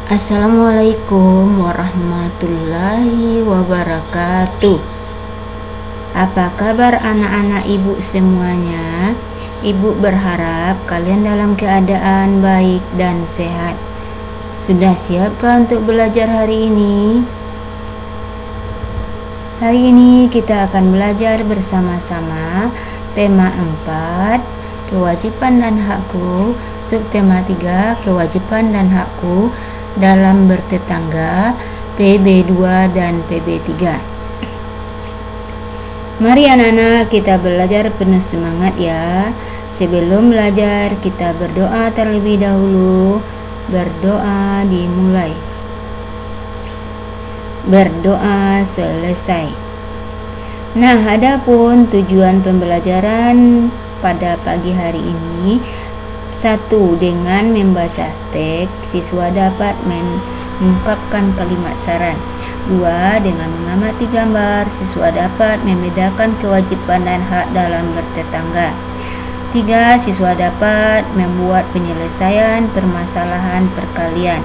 Assalamualaikum warahmatullahi wabarakatuh. Apa kabar anak-anak ibu semuanya? Ibu berharap kalian dalam keadaan baik dan sehat. Sudah siapkah untuk belajar hari ini? Hari ini kita akan belajar bersama-sama tema 4, kewajiban dan hakku, subtema 3, kewajiban dan hakku dalam bertetangga, PB2 dan PB3. Mari anak-anak kita belajar penuh semangat ya. Sebelum belajar kita berdoa terlebih dahulu. Berdoa dimulai. Berdoa selesai. Nah, adapun tujuan pembelajaran pada pagi hari ini, 1. Dengan membaca teks, siswa dapat mengungkapkan kalimat saran. 2. Dengan mengamati gambar, siswa dapat membedakan kewajiban dan hak dalam bertetangga. 3. Siswa dapat membuat penyelesaian permasalahan perkalian.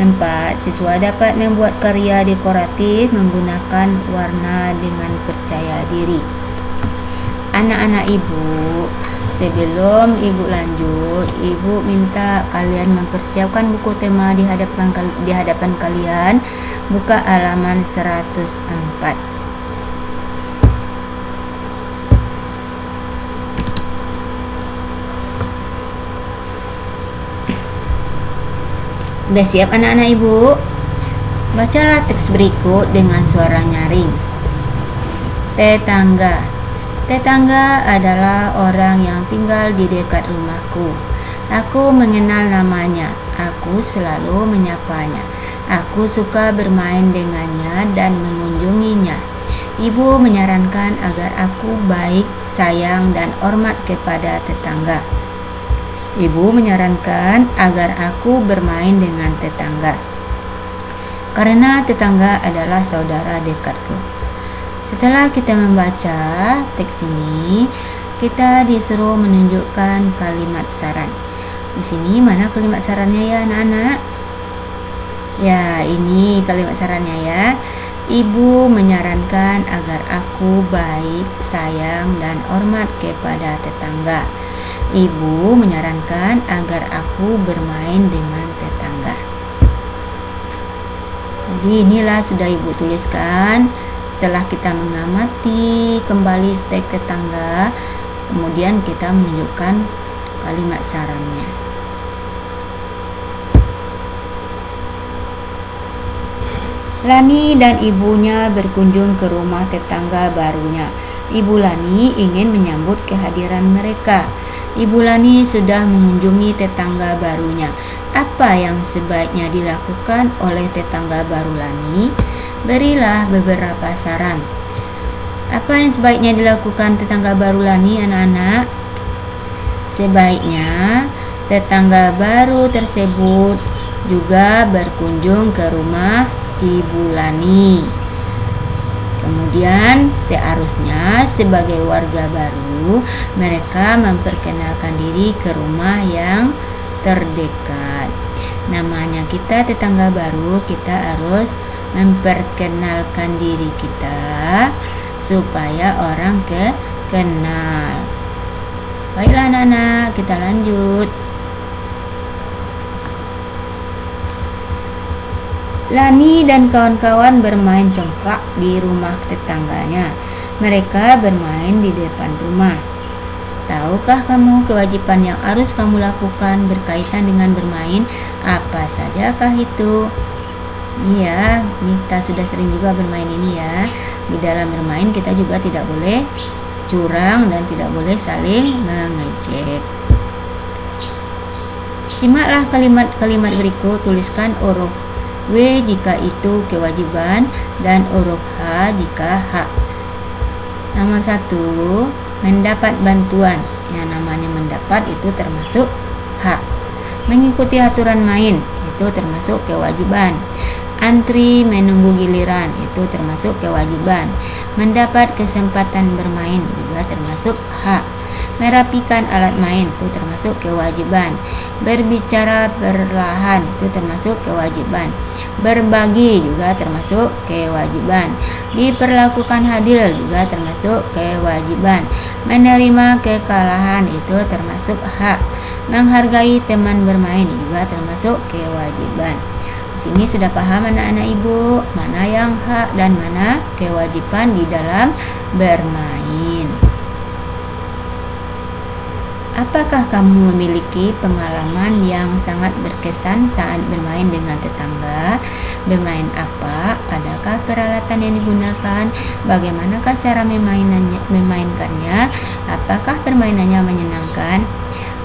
4. Siswa dapat membuat karya dekoratif menggunakan warna dengan percaya diri. Anak-anak ibu, sebelum ibu lanjut, ibu minta kalian mempersiapkan buku tema di hadapan kalian. Buka halaman 104. Udah siap anak-anak ibu? Bacalah teks berikut dengan suara nyaring. Tetangga. Tetangga adalah orang yang tinggal di dekat rumahku. Aku mengenal namanya. Aku selalu menyapanya. Aku suka bermain dengannya dan mengunjunginya. Ibu menyarankan agar aku baik, sayang, dan hormat kepada tetangga. Ibu menyarankan agar aku bermain dengan tetangga, karena tetangga adalah saudara dekatku. Setelah kita membaca teks ini, kita disuruh menunjukkan kalimat saran. Di sini mana kalimat sarannya ya anak-anak? Ya, ini kalimat sarannya ya. Ibu menyarankan agar aku baik, sayang, dan hormat kepada tetangga. Ibu menyarankan agar aku bermain dengan tetangga. Jadi inilah sudah ibu tuliskan. Setelah kita mengamati kembali teks tetangga, kemudian kita menunjukkan kalimat sarannya. Lani dan ibunya berkunjung ke rumah tetangga barunya. Ibu Lani ingin menyambut kehadiran mereka. Ibu Lani sudah mengunjungi tetangga barunya. Apa yang sebaiknya dilakukan oleh tetangga baru Lani? Berilah beberapa saran. Apa yang sebaiknya dilakukan tetangga baru Lani, anak-anak? Sebaiknya tetangga baru tersebut juga berkunjung ke rumah Ibu Lani. Kemudian seharusnya sebagai warga baru mereka memperkenalkan diri ke rumah yang terdekat. Namanya kita tetangga baru, kita harus memperkenalkan diri kita supaya orang kenal. Baiklah anak-anak, kita lanjut. Lani dan kawan-kawan bermain congklak di rumah tetangganya. Mereka bermain di depan rumah. Tahukah kamu kewajiban yang harus kamu lakukan berkaitan dengan bermain? Apa sajakah itu? Iya, kita sudah sering juga bermain ini ya. Di dalam bermain kita juga tidak boleh curang dan tidak boleh saling mengejek. Simaklah kalimat-kalimat berikut, tuliskan huruf W jika itu kewajiban dan huruf H jika hak. Nomor 1, mendapat bantuan. Yang namanya mendapat itu termasuk hak. Mengikuti aturan main itu termasuk kewajiban. Antri menunggu giliran itu termasuk kewajiban. Mendapat kesempatan bermain juga termasuk hak. Merapikan alat main itu termasuk kewajiban. Berbicara perlahan itu termasuk kewajiban. Berbagi juga termasuk kewajiban. Diperlakukan adil juga termasuk kewajiban. Menerima kekalahan itu termasuk hak. Menghargai teman bermain juga termasuk kewajiban. Di sini sudah paham anak-anak ibu mana yang hak dan mana kewajiban di dalam bermain. Apakah kamu memiliki pengalaman yang sangat berkesan saat bermain dengan tetangga? Bermain apa? Adakah peralatan yang digunakan? Bagaimanakah cara memainkannya? Apakah permainannya menyenangkan?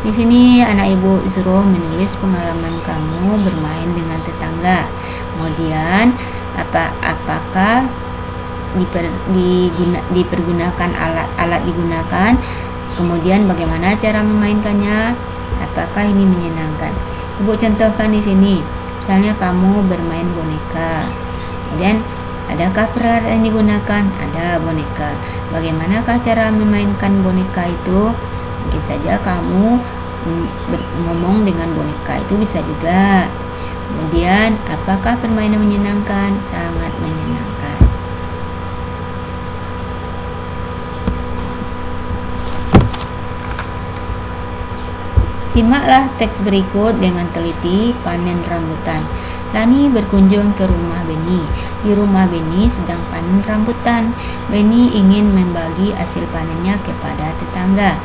Di sini anak ibu disuruh menulis pengalaman kamu bermain dengan tetangga. Kemudian apakah dipergunakan alat digunakan? Kemudian bagaimana cara memainkannya? Apakah ini menyenangkan? Ibu contohkan di sini. Misalnya kamu bermain boneka. Kemudian adakah peralatan yang digunakan? Ada boneka. Bagaimanakah cara memainkan boneka itu? Mungkin saja kamu ngomong dengan boneka itu bisa juga. Kemudian apakah permainan menyenangkan? Sangat menyenangkan. Simaklah teks berikut dengan teliti. Panen rambutan. Lani berkunjung ke rumah Beni. Di rumah Beni sedang panen rambutan. Beni ingin membagi hasil panennya kepada tetangga.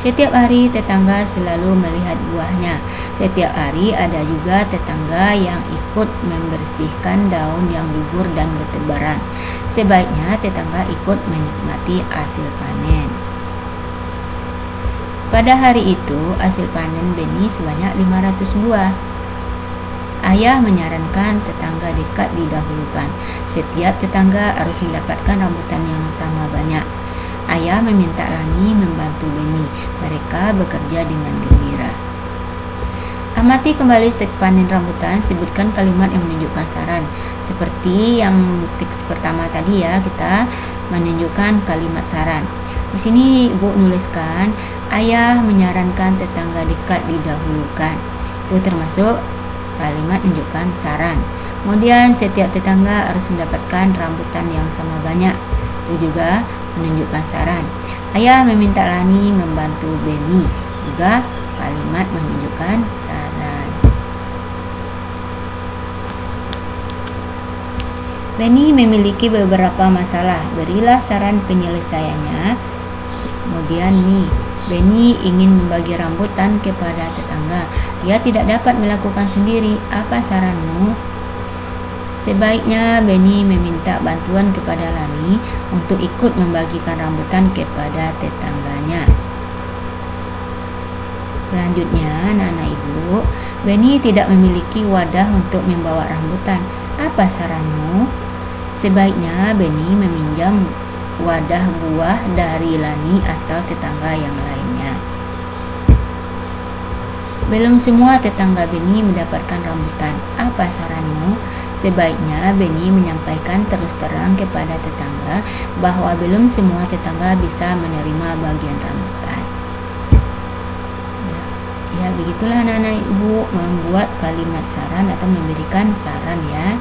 Setiap hari tetangga selalu melihat buahnya. Setiap hari ada juga tetangga yang ikut membersihkan daun yang gugur dan bertebaran. Sebaiknya tetangga ikut menikmati hasil panen. Pada hari itu, hasil panen Beni sebanyak 500 buah. Ayah menyarankan tetangga dekat didahulukan. Setiap tetangga harus mendapatkan rambutan yang sama banyak. Ayah meminta Lani membantu Beni. Mereka bekerja dengan gembira. Amati kembali teks panen rambutan, sebutkan kalimat yang menunjukkan saran. Seperti yang teks pertama tadi ya, kita menunjukkan kalimat saran. Di sini Ibu nuliskan, ayah menyarankan tetangga dekat didahulukan. Itu termasuk kalimat menunjukkan saran. Kemudian setiap tetangga harus mendapatkan rambutan yang sama banyak. Itu juga menunjukkan saran. Ayah meminta Lani membantu Beni. Juga kalimat menunjukkan saran. Beni memiliki beberapa masalah. Berilah saran penyelesaiannya. Kemudian Beni ingin membagi rambutan kepada tetangga. Dia tidak dapat melakukan sendiri. Apa saranmu? Sebaiknya Beni meminta bantuan kepada Lani untuk ikut membagikan rambutan kepada tetangganya. Selanjutnya, anak-anak ibu, Beni tidak memiliki wadah untuk membawa rambutan. Apa saranmu? Sebaiknya Beni meminjam wadah buah dari Lani atau tetangga yang lainnya. Belum semua tetangga Beni mendapatkan rambutan. Apa saranmu? Sebaiknya Beni menyampaikan terus terang kepada tetangga bahwa belum semua tetangga bisa menerima bagian rambutan. Ya, begitulah anak-anak ibu membuat kalimat saran atau memberikan saran ya.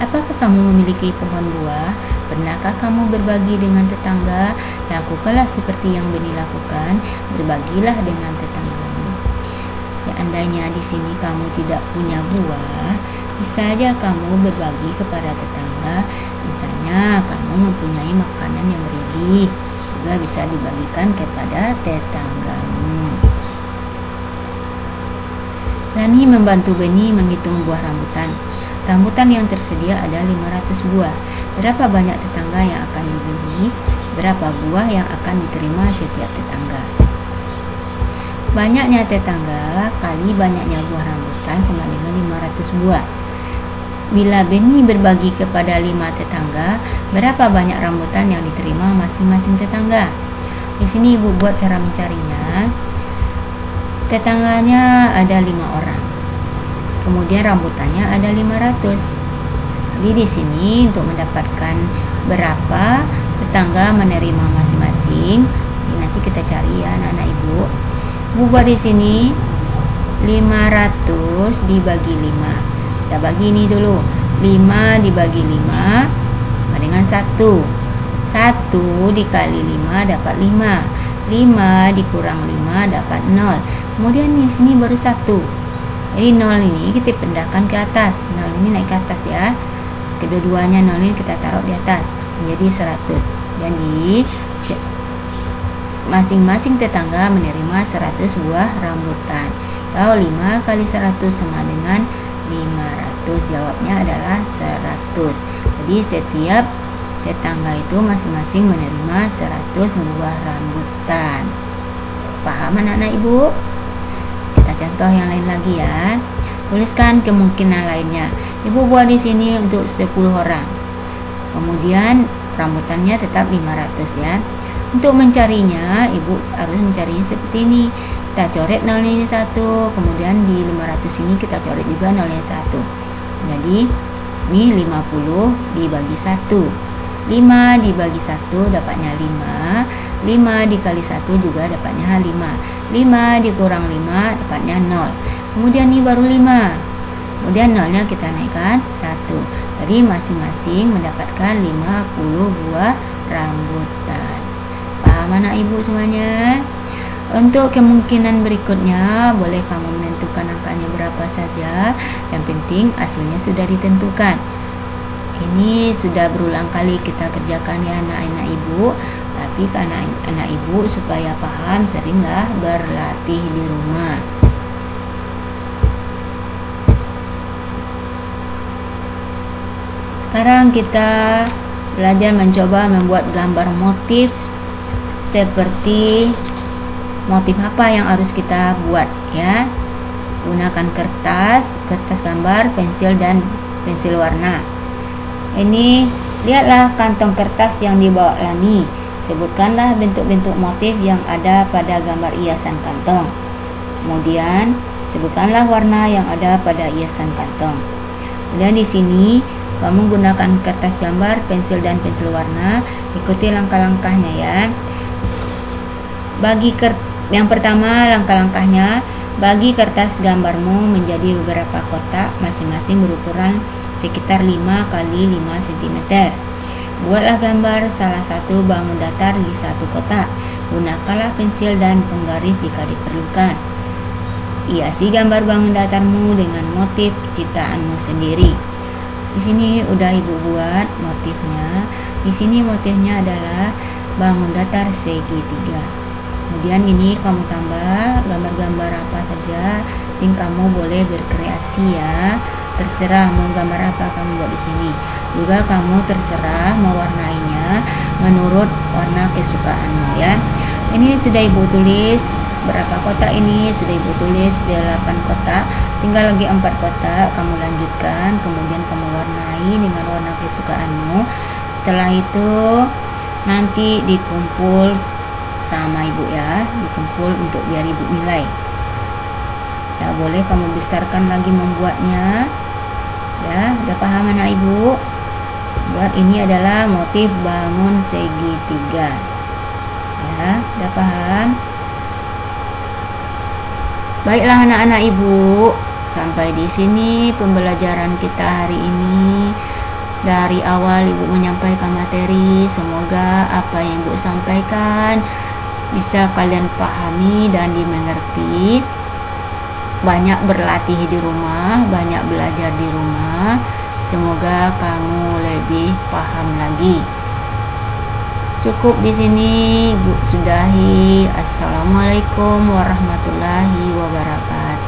Apakah kamu memiliki pohon buah? Pernahkah kamu berbagi dengan tetangga? Lakukanlah seperti yang Beni lakukan, berbagilah dengan tetanggamu. Seandainya di sini kamu tidak punya buah, bisa saja kamu berbagi kepada tetangga. Misalnya kamu mempunyai makanan yang berlebih, juga bisa dibagikan kepada tetanggamu. Lani membantu Beni menghitung buah rambutan. Rambutan yang tersedia ada 500 buah. Berapa banyak tetangga yang akan dibeli? Berapa buah yang akan diterima setiap tetangga? Banyaknya tetangga kali banyaknya buah rambutan sama dengan 500 buah. Bila Beni berbagi kepada 5 tetangga, berapa banyak rambutan yang diterima masing-masing tetangga? Di sini Ibu buat cara mencarinya. Tetangganya ada 5 orang. Kemudian rambutannya ada 500. Jadi di sini untuk mendapatkan berapa tetangga menerima masing-masing, nanti Nanti kita cari ya anak-anak ibu. Ibu buat di sini 500 dibagi 5. Kita bagi ini dulu. 5 dibagi 5 sama dengan 1. 1 dikali 5 dapat 5. 5 dikurang 5 dapat 0. Kemudian di sini baru 1. Jadi 0 ini kita pindahkan ke atas. 0 ini naik ke atas ya. Kedua-duanya 0 ini kita taruh di atas menjadi 100. Jadi masing-masing tetangga menerima 100 buah rambutan. Kalau 5 kali 100 sama dengan 500. Jawabnya adalah 100. Jadi setiap tetangga itu masing-masing menerima 100 buah rambutan. Paham anak-anak ibu? Kita contoh yang lain lagi ya. Tuliskan kemungkinan lainnya. Ibu buat di sini untuk 10 orang. Kemudian rambutannya tetap 500 ya. Untuk mencarinya, ibu harus mencarinya seperti ini. Kita coret 0 ini 1, kemudian di 500 ini kita coret juga 0 yang 1. Jadi ini 50 dibagi 1. 5 dibagi 1 dapatnya 5. 5 dikali 1 juga dapatnya 5. 5 dikurang 5 dapatnya 0. Kemudian ini baru 5. Kemudian 0-nya kita naikkan 1. Jadi masing-masing mendapatkan 50 buah rambutan. Paham anak ibu semuanya? Untuk kemungkinan berikutnya, boleh kamu menentukan angkanya berapa saja. Yang penting hasilnya sudah ditentukan. Ini sudah berulang kali kita kerjakan ya anak-anak ibu. Tapi karena anak ibu supaya paham, seringlah berlatih di rumah. Sekarang kita belajar mencoba membuat gambar motif. Seperti motif apa yang harus kita buat ya. Gunakan kertas gambar, pensil dan pensil warna. Ini lihatlah kantong kertas yang dibawa Lani. Sebutkanlah bentuk-bentuk motif yang ada pada gambar hiasan kantong. Kemudian sebutkanlah warna yang ada pada hiasan kantong. Kemudian di sini kamu gunakan kertas gambar, pensil dan pensil warna. Ikuti langkah-langkahnya ya. Yang pertama langkah-langkahnya, bagi kertas gambarmu menjadi beberapa kotak masing-masing berukuran sekitar 5 kali 5 cm. Buatlah gambar salah satu bangun datar di satu kotak. Gunakanlah pensil dan penggaris jika diperlukan. Hiasi gambar bangun datarmu dengan motif ciptaanmu sendiri. Di sini udah ibu buat motifnya. Di sini motifnya adalah bangun datar segitiga. Kemudian ini kamu tambah gambar-gambar apa saja, penting kamu boleh berkreasi ya. Terserah mau gambar apa kamu buat di sini. Juga kamu terserah mewarnainya menurut warna kesukaanmu ya. Ini sudah ibu tulis berapa kotak ini? Sudah ibu tulis 8 kotak. Tinggal lagi 4 kotak kamu lanjutkan, kemudian kamu warnai dengan warna kesukaanmu. Setelah itu nanti dikumpul sama ibu ya, dikumpul untuk biar ibu nilai ya. Boleh kamu besarkan lagi membuatnya ya. Udah paham anak ibu? Buat ini adalah motif bangun segitiga ya. Udah paham? Baiklah anak-anak ibu, sampai di sini pembelajaran kita hari ini. Dari awal ibu menyampaikan materi, semoga apa yang ibu sampaikan bisa kalian pahami dan dimengerti. Banyak berlatih di rumah, banyak belajar di rumah. Semoga kamu lebih paham lagi. Cukup di sini ibu sudahi. Assalamualaikum warahmatullahi wabarakatuh.